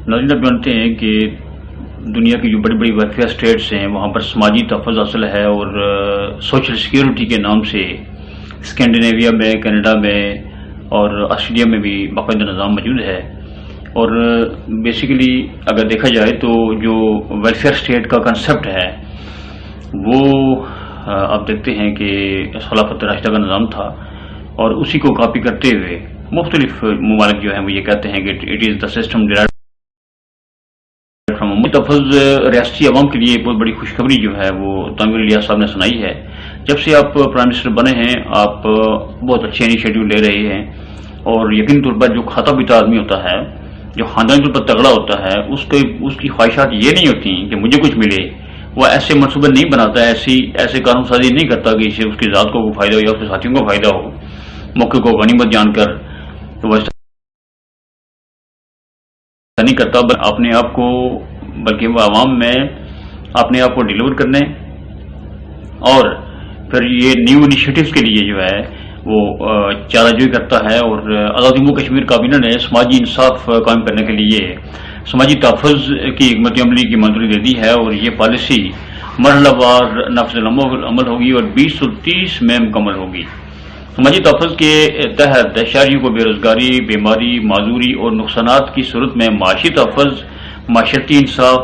ناظرین آپ جانتے ہیں کہ دنیا کی جو بڑی بڑی ویلفیئر اسٹیٹس ہیں وہاں پر سماجی تحفظ حاصل ہے اور سوشل سیکیورٹی کے نام سے اسکینڈینیویا میں، کینیڈا میں اور آسٹریلیا میں بھی باقاعدہ نظام موجود ہے۔ اور بیسیکلی اگر دیکھا جائے تو جو ویلفیئر اسٹیٹ کا کنسیپٹ ہے وہ آپ دیکھتے ہیں کہ خلافت راشدہ کا نظام تھا، اور اسی کو کاپی کرتے ہوئے مختلف ممالک جو ہیں وہ یہ کہتے ہیں کہ it is the system derived from. تحفظ ریاستی عوام کے لیے بہت بڑی خوشخبری جو ہے وہ تنویر الیاس صاحب نے سنائی ہے۔ جب سے آپ پرائم منسٹر بنے ہیں آپ بہت اچھے انیشیٹو لے رہے ہیں، اور یقینی طور پر جو کھاتا پیتا آدمی ہوتا ہے، جو خاندانی طور پر تگڑا ہوتا ہے، اس کی خواہشات یہ نہیں ہوتی کہ مجھے کچھ ملے۔ وہ ایسے منصوبے نہیں بناتا، ایسے قانون سازی نہیں کرتا کہ اسے اس کی ذات کو فائدہ ہو یا اس کے ساتھیوں کو فائدہ ہو، موقع کو غنیمت جان کر تو وہ ایسا نہیں کرتا، اپنے آپ کو بلکہ وہ عوام میں اپنے آپ کو ڈیلیور کرنے اور پھر یہ نیو انیشیٹوز کے لیے جو ہے وہ چارہ جوئی کرتا ہے۔ اور آزاد جموں کشمیر کابینہ نے سماجی انصاف قائم کرنے کے لیے سماجی تحفظ کی حکمت عملی کی منظوری دے دی ہے، اور یہ پالیسی مرحلہ وار نافذ عمل ہوگی اور 2030 میں مکمل ہوگی۔ سماجی تحفظ کے تحت شہریوں کو بے روزگاری، بیماری، معذوری اور نقصانات کی صورت میں معاشی تحفظ، معاشرتی انصاف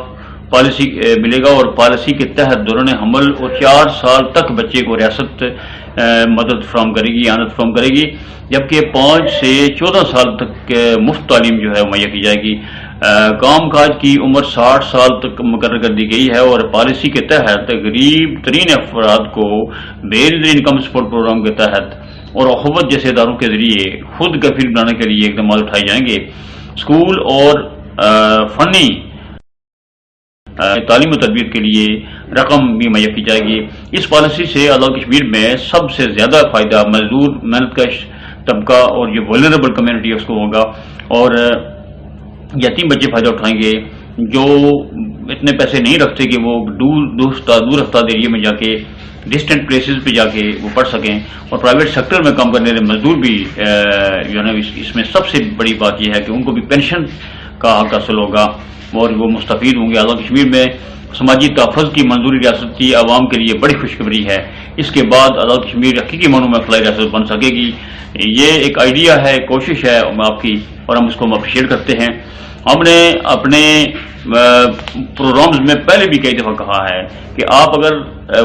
پالیسی ملے گا، اور پالیسی کے تحت دوران حمل اور 4 سال تک بچے کو ریاست مدد فراہم کرے گی، اعانت فراہم کرے گی، جبکہ 5 سے 14 سال تک مفت تعلیم جو ہے مہیا کی جائے گی۔ کام کاج کی عمر 60 سال تک مقرر کر دی گئی ہے، اور پالیسی کے تحت غریب ترین افراد کو بیسڈ انکم سپورٹ پروگرام کے تحت اور اخوت جیسے اداروں کے ذریعے خود کفیل بنانے کے لیے اقدامات اٹھائے جائیں گے۔ اسکول اور فنی تعلیم و تربیت کے لیے رقم بھی مہیا کی جائے گی۔ اس پالیسی سے آزاد کشمیر میں سب سے زیادہ فائدہ مزدور، محنت کش طبقہ اور جو ویلنریبل کمیونٹی ہے اس کو ہوگا، اور یتیم بچے فائدہ اٹھائیں گے جو اتنے پیسے نہیں رکھتے کہ وہ دور افتاد ایریے میں جا کے ڈسٹینٹ پلیسز پہ جا کے وہ پڑھ سکیں، اور پرائیویٹ سیکٹر میں کام کرنے والے مزدور بھی جو ہے نا اس میں سب سے بڑی بات یہ ہے کہ ان کو بھی پینشن کا حق حاصل ہوگا اور وہ مستفید ہوں گے۔ آزاد کشمیر میں سماجی تحفظ کی منظوری ریاستی عوام کے لیے بڑی خوشخبری ہے۔ اس کے بعد آزاد کشمیر حقیقی معنوں میں فلاحی ریاست بن سکے گی۔ یہ ایک آئیڈیا ہے، کوشش ہے آپ کی، اور ہم اس کو اپریشیٹ کرتے ہیں۔ ہم نے اپنے پروگرامز میں پہلے بھی کئی دفعہ کہا ہے کہ آپ اگر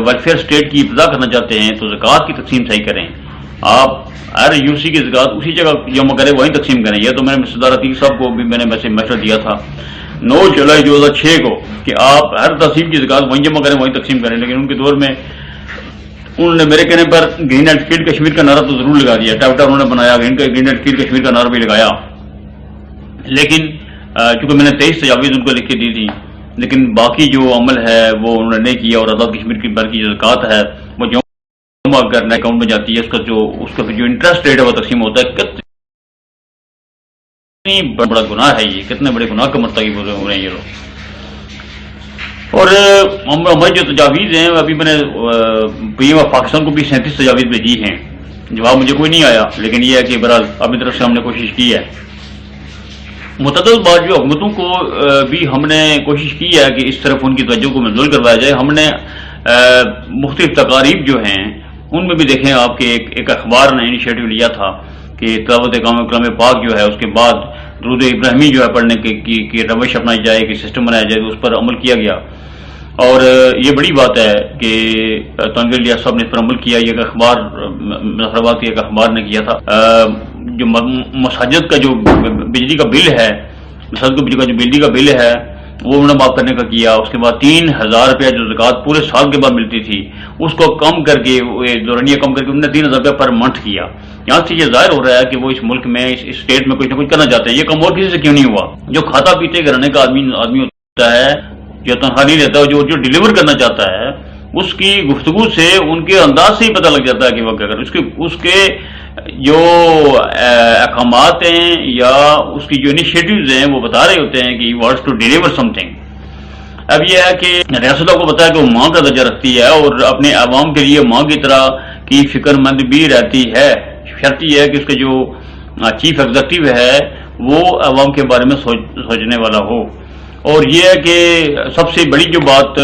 ویلفیئر اسٹیٹ کی ابتدا کرنا چاہتے ہیں تو زکوٰۃ کی تقسیم صحیح کریں۔ آپ ہر یو سی کی زکوٰۃ اسی جگہ جمع کریں، وہیں تقسیم کریں۔ یہ تو میں نے صدر عتیق صاحب کو بھی میں نے مشورہ دیا تھا 9 جولائی 2006 کو کہ آپ ہر تحصیل کی زکوٰۃ وہیں جمع کریں، وہیں تقسیم کریں، لیکن ان کے دور میں انہوں نے میرے کہنے پر گرین اینڈ فیلڈ کشمیر کا نعرہ تو ضرور لگا دیا، ٹیپٹا انہوں نے بنایا، گرین اینڈ فیلڈ کشمیر کا نعرہ بھی لگایا، لیکن چونکہ میں نے 23 تجاویز ان کو لکھ کے دی تھی، لیکن باقی جو عمل ہے وہ انہوں نے نہیں کیا، اور آزاد کشمیر کی بلکہ جو زکوٰۃ ہے وہ جمع کرنے اکاؤنٹ میں جاتی ہے، اس کا جو انٹرسٹ ریٹ ہے وہ تقسیم ہوتا ہے۔ کتنی بڑا گناہ ہے یہ، کتنے بڑے گناہ کا مرتکب ہو رہے ہیں یہ لوگ۔ اور ہماری جو تجاویز ہیں ابھی میں نے پی ایم آف پاکستان کو بھی 37 تجاویز بھیجی ہیں، جواب مجھے کوئی نہیں آیا، لیکن یہ ہے کہ بہرحال اپنی طرف سے ہم نے کوشش کی ہے۔ متعدد بار جو حکومتوں کو بھی ہم نے کوشش کی ہے کہ اس طرف ان کی توجہ کو منظور کروایا جائے۔ ہم نے مختلف تقاریب جو ہیں ان میں بھی دیکھیں آپ کے ایک اخبار نے انیشیٹو لیا تھا کہ تلاوت کلام پاک جو ہے اس کے بعد درود ابراہیمی جو ہے پڑھنے کی روش اپنائی جائے، کہ سسٹم بنایا جائے، اس پر عمل کیا گیا، اور یہ بڑی بات ہے کہ تنویر الیاس صاحب نے اس پر عمل کیا۔ یہ ایک اخبار مظفرآباد کے ایک اخبار نے کیا تھا۔ جو مساجد کا جو بجلی کا بل ہے، مساجد کا جو بجلی کا بل ہے وہ انہوں نے معاف کرنے کا کیا۔ اس کے بعد 3000 روپیہ جو زکوٰۃ پورے سال کے بعد ملتی تھی اس کو کم کر کے دورانیہ کم کر کے انہوں نے 3000 روپیہ پر منتھ کیا۔ یہاں سے یہ ظاہر ہو رہا ہے کہ وہ اس ملک میں اس اسٹیٹ میں کچھ نہ کچھ کرنا چاہتے ہیں۔ یہ کم اور کسی سے کیوں نہیں ہوا؟ جو کھاتا پیتے گھرانے کا آدمی ہوتا ہے، جو تنخواہ نہیں لیتا، جو ڈیلیور کرنا چاہتا ہے، اس کی گفتگو سے ان کے انداز سے ہی پتہ لگ جاتا ہے کہ وہ کیا کر اس کے جو احکامات ہیں یا اس کی جو انیشیٹوز ہیں وہ بتا رہے ہوتے ہیں کہ he wants to deliver something. اب یہ ہے کہ ریاستوں کو پتا ہے کہ وہ ماں کا درجہ رکھتی ہے اور اپنے عوام کے لیے ماں کی طرح کی فکر مند بھی رہتی ہے۔ شرط یہ ہے کہ اس کے جو چیف ایگزیکٹو ہے وہ عوام کے بارے میں سوچنے والا ہو. اور یہ ہے کہ سب سے بڑی جو بات